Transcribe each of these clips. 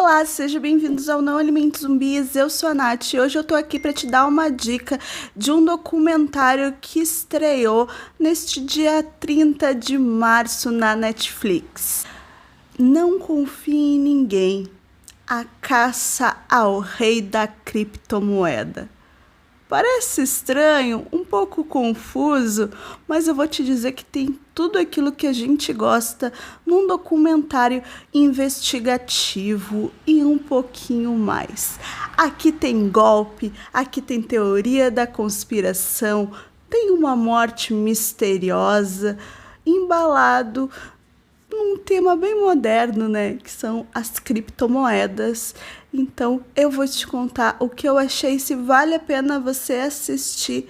Olá, sejam bem-vindos ao Não Alimente Zumbis, eu sou a Nath e hoje eu tô aqui para te dar uma dica de um documentário que estreou neste dia 30 de março na Netflix. Não confie em ninguém, a caça ao rei da criptomoeda. Parece estranho, um pouco confuso, mas eu vou te dizer que tem tudo aquilo que a gente gosta num documentário investigativo e um pouquinho mais. Aqui tem golpe, aqui tem teoria da conspiração, tem uma morte misteriosa, embalado num tema bem moderno, né? Que são as criptomoedas. Então, eu vou te contar o que eu achei, se vale a pena você assistir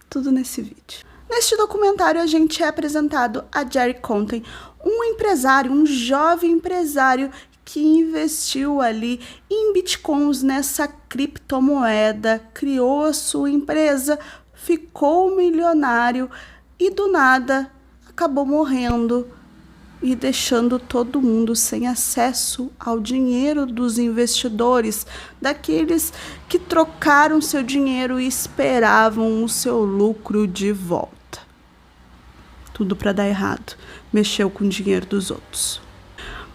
tudo nesse vídeo. Neste documentário, a gente é apresentado a Jerry Conten, um empresário, um jovem empresário que investiu ali em bitcoins, nessa criptomoeda, criou a sua empresa, ficou milionário e do nada acabou morrendo e deixando todo mundo sem acesso ao dinheiro dos investidores, daqueles que trocaram seu dinheiro e esperavam o seu lucro de volta. Tudo para dar errado, mexeu com o dinheiro dos outros.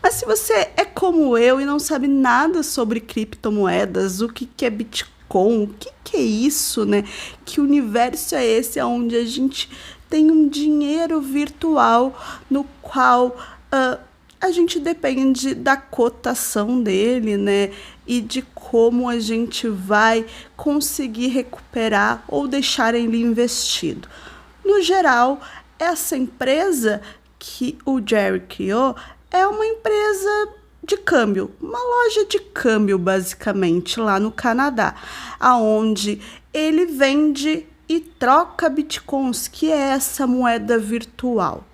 Mas se você é como eu e não sabe nada sobre criptomoedas, o que é Bitcoin, o que é isso, né? Que universo é esse onde a gente tem um dinheiro virtual no qual a gente depende da cotação dele, né? E de como a gente vai conseguir recuperar ou deixar ele investido. No geral, essa empresa que o Jerry criou é uma empresa de câmbio, uma loja de câmbio basicamente lá no Canadá, aonde ele vende e troca bitcoins, que é essa moeda virtual.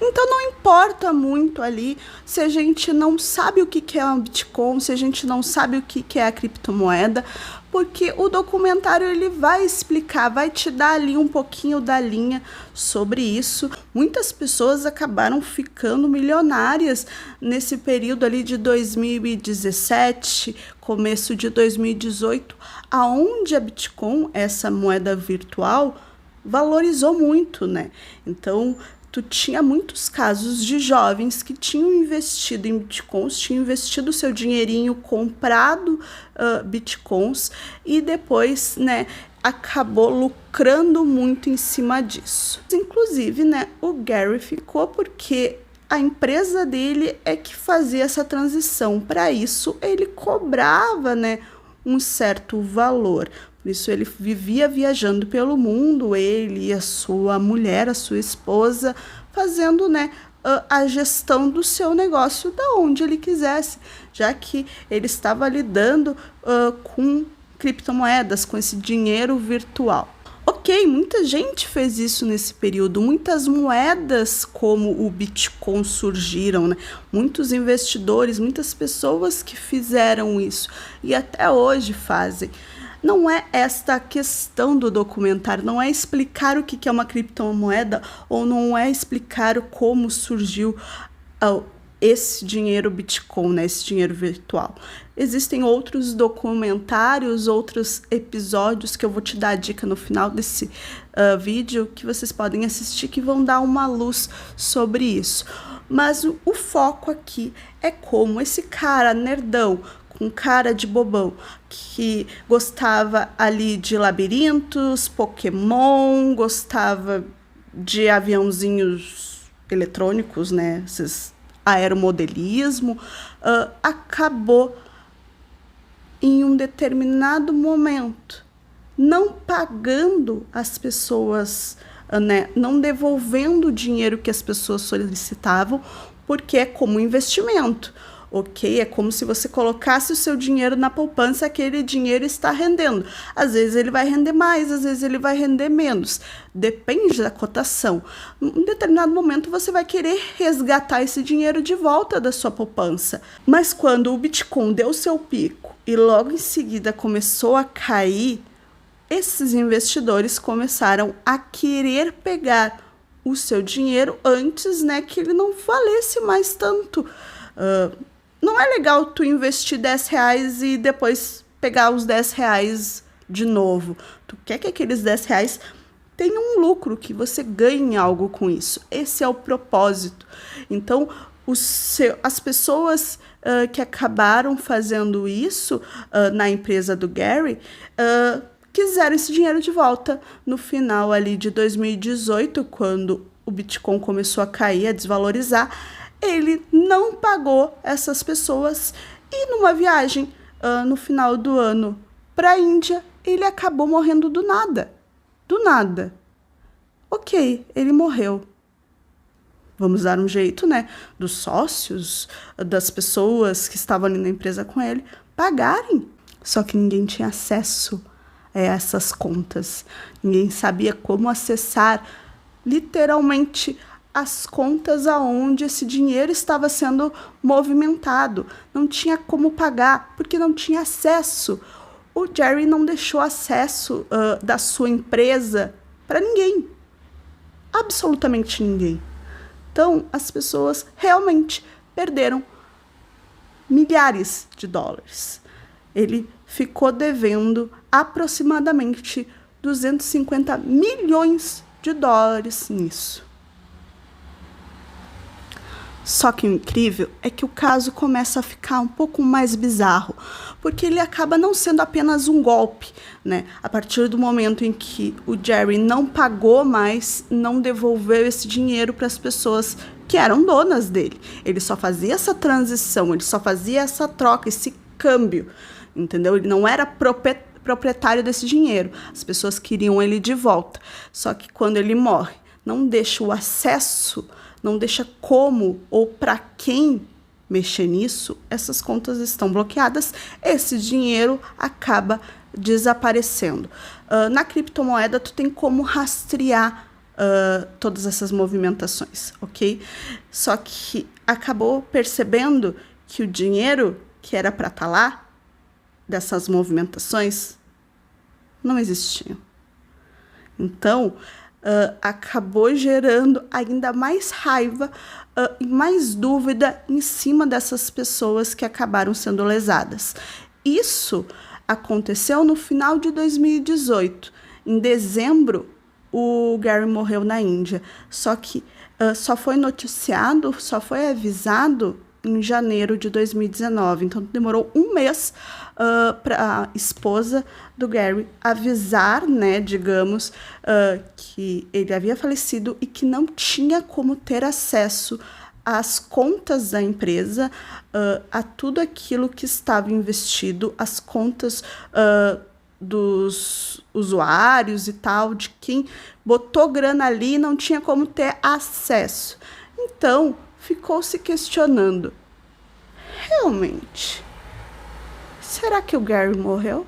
Então não importa muito ali se a gente não sabe o que é um bitcoin, se a gente não sabe o que é a criptomoeda, porque o documentário ele vai explicar, vai te dar ali um pouquinho da linha sobre isso. Muitas pessoas acabaram ficando milionárias nesse período ali de 2017, começo de 2018, aonde a Bitcoin, essa moeda virtual, valorizou muito, né? Então, tu tinha muitos casos de jovens que tinham investido em bitcoins, tinham investido seu dinheirinho, comprado bitcoins e depois, né, acabou lucrando muito em cima disso. Inclusive, né, o Gary ficou porque a empresa dele é que fazia essa transição. Para isso, ele cobrava, né, um certo valor. Por isso ele vivia viajando pelo mundo, ele e a sua mulher, a sua esposa, fazendo, né, a gestão do seu negócio da onde ele quisesse, já que ele estava lidando com criptomoedas, com esse dinheiro virtual. Ok, muita gente fez isso nesse período, muitas moedas como o Bitcoin surgiram, né? Muitos investidores, muitas pessoas que fizeram isso e até hoje fazem. Não é esta a questão do documentário, não é explicar o que é uma criptomoeda ou não é explicar como surgiu esse dinheiro Bitcoin, né, esse dinheiro virtual. Existem outros documentários, outros episódios que eu vou te dar a dica no final desse vídeo que vocês podem assistir que vão dar uma luz sobre isso. Mas o foco aqui é como esse cara nerdão, com cara de bobão, que gostava ali de labirintos, Pokémon, gostava de aviãozinhos eletrônicos, né, esses aeromodelismo, acabou em um determinado momento não pagando as pessoas, né, não devolvendo o dinheiro que as pessoas solicitavam, porque é como investimento. Ok? É como se você colocasse o seu dinheiro na poupança, aquele dinheiro está rendendo. Às vezes ele vai render mais, às vezes ele vai render menos. Depende da cotação. Em determinado momento você vai querer resgatar esse dinheiro de volta da sua poupança. Mas quando o Bitcoin deu seu pico e logo em seguida começou a cair, esses investidores começaram a querer pegar o seu dinheiro antes, né, que ele não valesse mais tanto. não é legal tu investir R$ 10 e depois pegar os R$ 10 de novo. Tu quer que aqueles R$ 10 tenham um lucro, que você ganhe algo com isso. Esse é o propósito. Então, as pessoas que acabaram fazendo isso na empresa do Gary quiseram esse dinheiro de volta no final ali de 2018, quando o Bitcoin começou a cair, a desvalorizar. Ele não pagou essas pessoas e numa viagem no final do ano para a Índia, ele acabou morrendo do nada. Do nada. Ok, ele morreu. Vamos dar um jeito, né, dos sócios, das pessoas que estavam ali na empresa com ele, pagarem. Só que ninguém tinha acesso a essas contas. Ninguém sabia como acessar, literalmente, as contas aonde esse dinheiro estava sendo movimentado. Não tinha como pagar, porque não tinha acesso. O Jerry não deixou acesso da sua empresa para ninguém. Absolutamente ninguém. Então, as pessoas realmente perderam milhares de dólares. Ele ficou devendo aproximadamente 250 milhões de dólares nisso. Só que o incrível é que o caso começa a ficar um pouco mais bizarro, porque ele acaba não sendo apenas um golpe, né? A partir do momento em que o Jerry não pagou mais, não devolveu esse dinheiro para as pessoas que eram donas dele. Ele só fazia essa transição, ele só fazia essa troca, esse câmbio, entendeu? Ele não era proprietário desse dinheiro. As pessoas queriam ele de volta. Só que quando ele morre, não deixa o acesso, não deixa como ou para quem mexer nisso, essas contas estão bloqueadas, esse dinheiro acaba desaparecendo. Na criptomoeda, tu tem como rastrear todas essas movimentações, ok? Só que acabou percebendo que o dinheiro que era para estar lá, dessas movimentações, não existia. Então, acabou gerando ainda mais raiva e mais dúvida em cima dessas pessoas que acabaram sendo lesadas. Isso aconteceu no final de 2018. Em dezembro, o Gary morreu na Índia. Só que só foi noticiado, só foi avisado em janeiro de 2019. Então, demorou um mês para a esposa do Gary avisar, né, digamos, que ele havia falecido e que não tinha como ter acesso às contas da empresa, a tudo aquilo que estava investido, as contas dos usuários e tal, de quem botou grana ali, não tinha como ter acesso. Então, ficou se questionando, realmente, será que o Gary morreu?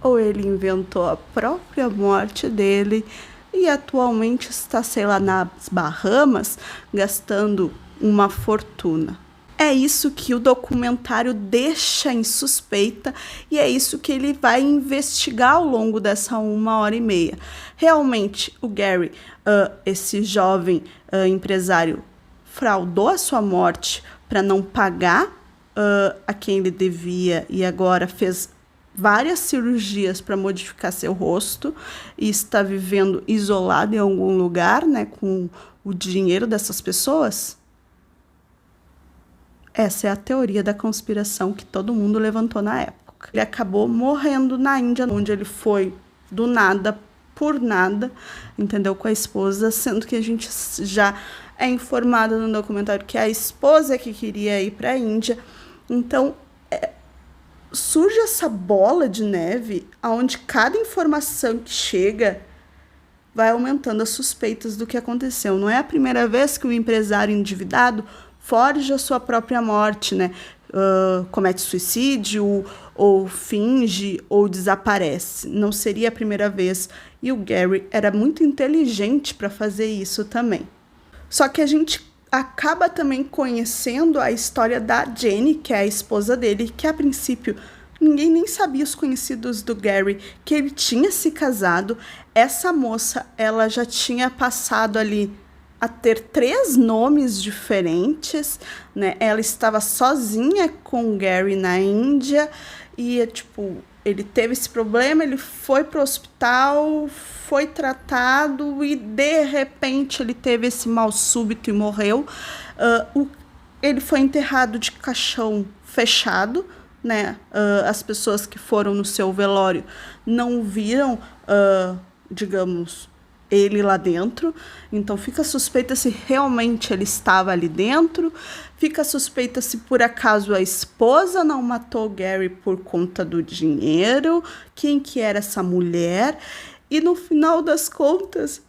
Ou ele inventou a própria morte dele e atualmente está, sei lá, nas Bahamas, gastando uma fortuna? É isso que o documentário deixa em suspeita e é isso que ele vai investigar ao longo dessa 1h30. Realmente, o Gary, esse jovem empresário, fraudou a sua morte para não pagar a quem ele devia e agora fez várias cirurgias para modificar seu rosto e está vivendo isolado em algum lugar, né, com o dinheiro dessas pessoas? Essa é a teoria da conspiração que todo mundo levantou na época. Ele acabou morrendo na Índia, onde ele foi do nada, por nada, entendeu? Com a esposa, sendo que a gente já é informado no documentário que a esposa que queria ir para a Índia. Então, surge essa bola de neve, onde cada informação que chega vai aumentando as suspeitas do que aconteceu. Não é a primeira vez que o empresário endividado forja a sua própria morte, né? Comete suicídio, ou finge, ou desaparece. Não seria a primeira vez. E o Gary era muito inteligente para fazer isso também. Só que a gente acaba também conhecendo a história da Jenny, que é a esposa dele, que a princípio ninguém nem sabia, os conhecidos do Gary, que ele tinha se casado. Essa moça, ela já tinha passado ali a ter 3 nomes diferentes, né? Ela estava sozinha com o Gary na Índia e, tipo, ele teve esse problema, ele foi para o hospital, foi tratado e, de repente, ele teve esse mal súbito e morreu. Ele foi enterrado de caixão fechado, né? As pessoas que foram no seu velório não viram, digamos, ele lá dentro, então fica suspeita se realmente ele estava ali dentro, fica suspeita se por acaso a esposa não matou Gary por conta do dinheiro, quem que era essa mulher, e no final das contas,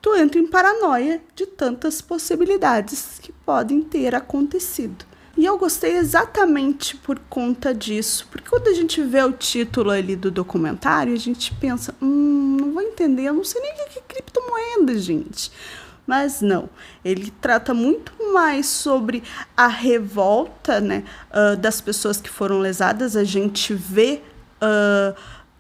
tu entra em paranoia de tantas possibilidades que podem ter acontecido. E eu gostei exatamente por conta disso, porque quando a gente vê o título ali do documentário, a gente pensa, não vou entender, eu não sei nem o que é criptomoeda, gente. Mas não, ele trata muito mais sobre a revolta, né, das pessoas que foram lesadas. A gente vê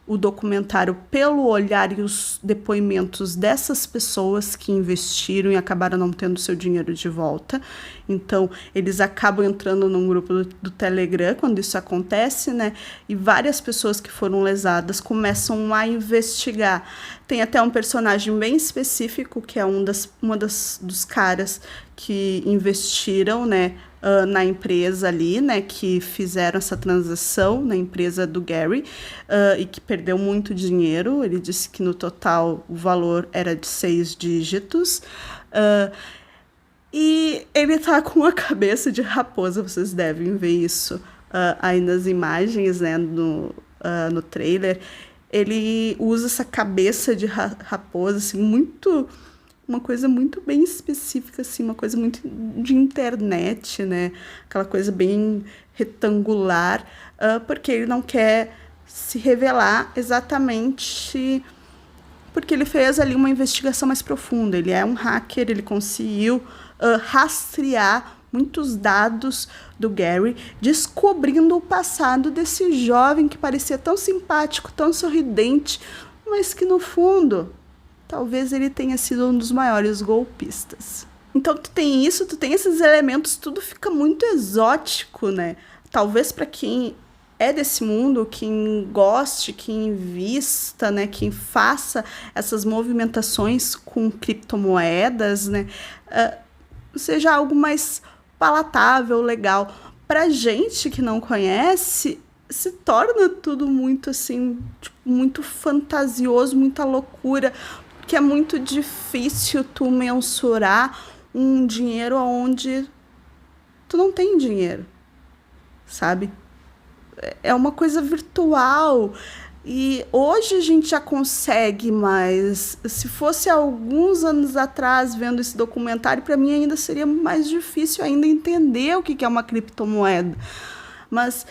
o documentário pelo olhar e os depoimentos dessas pessoas que investiram e acabaram não tendo seu dinheiro de volta. Então, eles acabam entrando num grupo do Telegram quando isso acontece, né? E várias pessoas que foram lesadas começam a investigar. Tem até um personagem bem específico, que é dos caras que investiram, né, na empresa ali, né, que fizeram essa transação na empresa do Gary, e que perdeu muito dinheiro. Ele disse que no total o valor era de 6 dígitos. E ele tá com a cabeça de raposa, vocês devem ver isso aí nas imagens, né, no trailer. Ele usa essa cabeça de raposa, assim, uma coisa muito bem específica, assim, uma coisa muito de internet, né? Aquela coisa bem retangular, porque ele não quer se revelar exatamente porque ele fez ali uma investigação mais profunda. Ele é um hacker, ele conseguiu rastrear muitos dados do Gary, descobrindo o passado desse jovem que parecia tão simpático, tão sorridente, mas que no fundo, talvez ele tenha sido um dos maiores golpistas. Então tu tem isso, tu tem esses elementos, tudo fica muito exótico, né? Talvez para quem é desse mundo, quem goste, quem invista, né, quem faça essas movimentações com criptomoedas, né, seja algo mais palatável, legal. Pra gente que não conhece, se torna tudo muito assim, tipo, muito fantasioso, muita loucura, porque é muito difícil tu mensurar um dinheiro onde tu não tem dinheiro, sabe? É uma coisa virtual. E hoje a gente já consegue, mas se fosse alguns anos atrás vendo esse documentário, para mim ainda seria mais difícil ainda entender o que é uma criptomoeda. Mas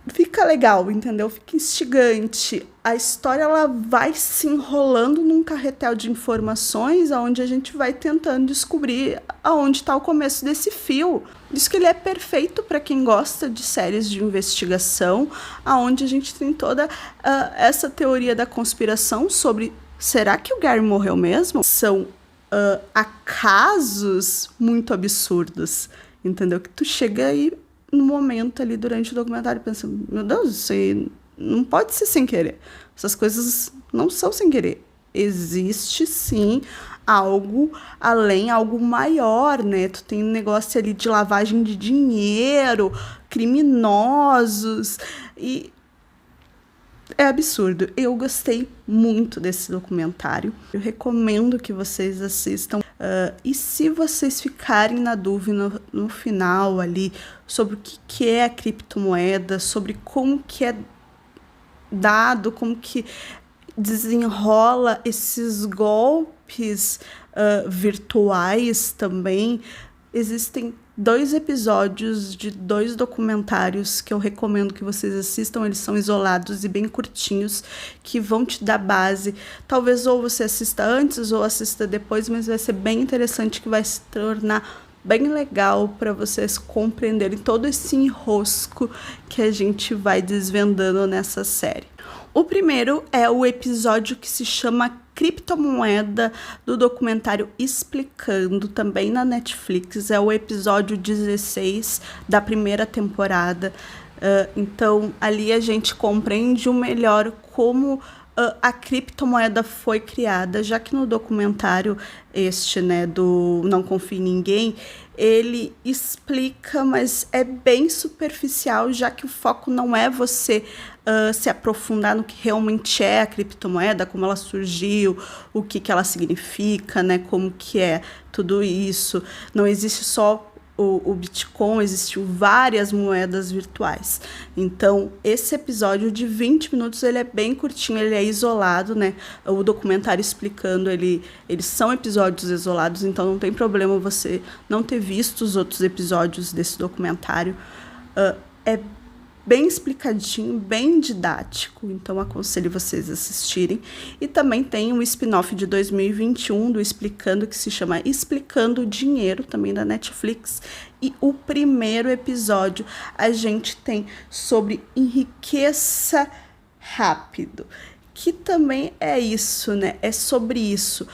fica legal, entendeu? Fica instigante. A história ela vai se enrolando num carretel de informações, onde a gente vai tentando descobrir aonde está o começo desse fio. Diz que ele é perfeito para quem gosta de séries de investigação, aonde a gente tem toda essa teoria da conspiração sobre será que o Gary morreu mesmo? São acasos muito absurdos, entendeu? Que tu chega aí no momento ali durante o documentário pensando, meu Deus, isso aí não pode ser sem querer. Essas coisas não são sem querer. Existe sim algo além, algo maior, né? Tu tem um negócio ali de lavagem de dinheiro, criminosos, e é absurdo. Eu gostei muito desse documentário. Eu recomendo que vocês assistam. E se vocês ficarem na dúvida no final ali sobre o que é a criptomoeda, sobre como que é dado, como que desenrola esses golpes virtuais também, existem 2 episódios de 2 documentários que eu recomendo que vocês assistam. Eles são isolados e bem curtinhos, que vão te dar base. Talvez ou você assista antes ou assista depois, mas vai ser bem interessante, que vai se tornar bem legal para vocês compreenderem todo esse enrosco que a gente vai desvendando nessa série. O primeiro é o episódio que se chama Criptomoeda, do documentário Explicando, também na Netflix. É o episódio 16 da primeira temporada. Então, ali a gente compreende melhor como a criptomoeda foi criada, já que no documentário do Não Confie em Ninguém, ele explica, mas é bem superficial, já que o foco não é você se aprofundar no que realmente é a criptomoeda, como ela surgiu, o que ela significa, né, como que é tudo isso. Não existe só o Bitcoin, existiu várias moedas virtuais. Então, esse episódio de 20 minutos, ele é bem curtinho, ele é isolado, né? O documentário Explicando, eles são episódios isolados, então não tem problema você não ter visto os outros episódios desse documentário. É bem explicadinho, bem didático, então aconselho vocês a assistirem. E também tem um spin-off de 2021 do Explicando, que se chama Explicando o Dinheiro, também da Netflix. E o primeiro episódio a gente tem sobre enriqueça rápido, que também é isso, né? É sobre isso.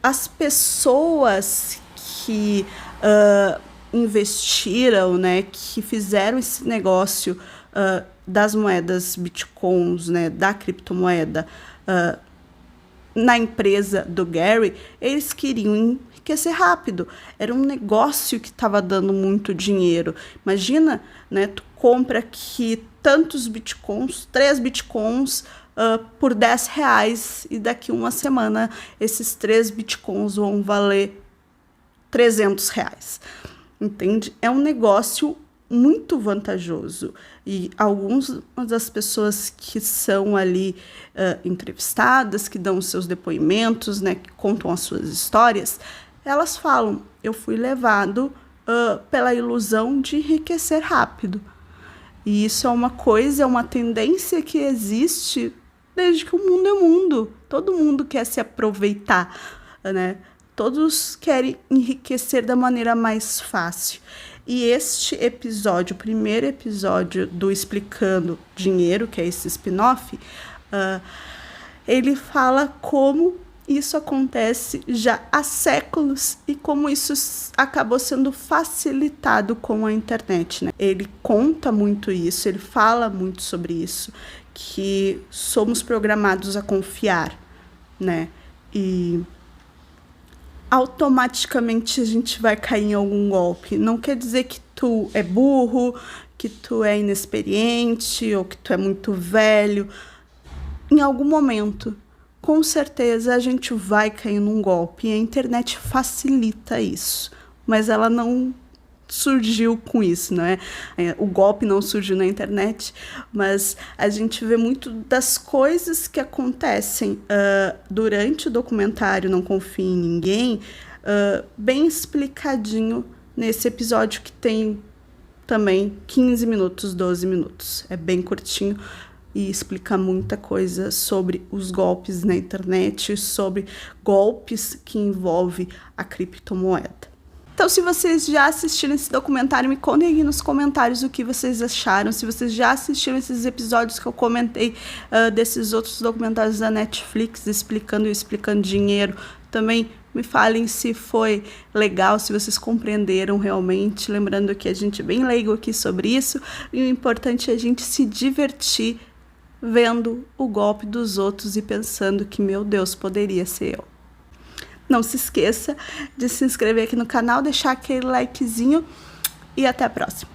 As pessoas que investiram, né, que fizeram esse negócio das moedas bitcoins, né, da criptomoeda, na empresa do Gary, eles queriam enriquecer rápido. Era um negócio que estava dando muito dinheiro. Imagina, né, tu compra aqui tantos bitcoins, 3 bitcoins por R$10, e daqui uma semana esses 3 bitcoins vão valer R$300. Entende? É um negócio muito vantajoso. E algumas das pessoas que são ali entrevistadas, que dão os seus depoimentos, né, que contam as suas histórias, elas falam: eu fui levado pela ilusão de enriquecer rápido. E isso é uma coisa, é uma tendência que existe desde que o mundo é mundo. Todo mundo quer se aproveitar, né? Todos querem enriquecer da maneira mais fácil. E este episódio, o primeiro episódio do Explicando Dinheiro, que é esse spin-off, ele fala como isso acontece já há séculos e como isso acabou sendo facilitado com a internet, né? Ele conta muito isso, ele fala muito sobre isso, que somos programados a confiar, né? E automaticamente a gente vai cair em algum golpe. Não quer dizer que tu é burro, que tu é inexperiente ou que tu é muito velho. Em algum momento, com certeza, a gente vai cair num golpe. E a internet facilita isso. Mas ela não surgiu com isso, não é? O golpe não surgiu na internet, mas a gente vê muito das coisas que acontecem durante o documentário Não Confie em Ninguém, bem explicadinho nesse episódio que tem também 15 minutos, 12 minutos. É bem curtinho e explica muita coisa sobre os golpes na internet, sobre golpes que envolvem a criptomoeda. Então, se vocês já assistiram esse documentário, me contem aqui nos comentários o que vocês acharam. Se vocês já assistiram esses episódios que eu comentei desses outros documentários da Netflix, explicando dinheiro, também me falem se foi legal, se vocês compreenderam realmente. Lembrando que a gente é bem leigo aqui sobre isso, e o importante é a gente se divertir vendo o golpe dos outros e pensando que, meu Deus, poderia ser eu. Não se esqueça de se inscrever aqui no canal, deixar aquele likezinho e até a próxima.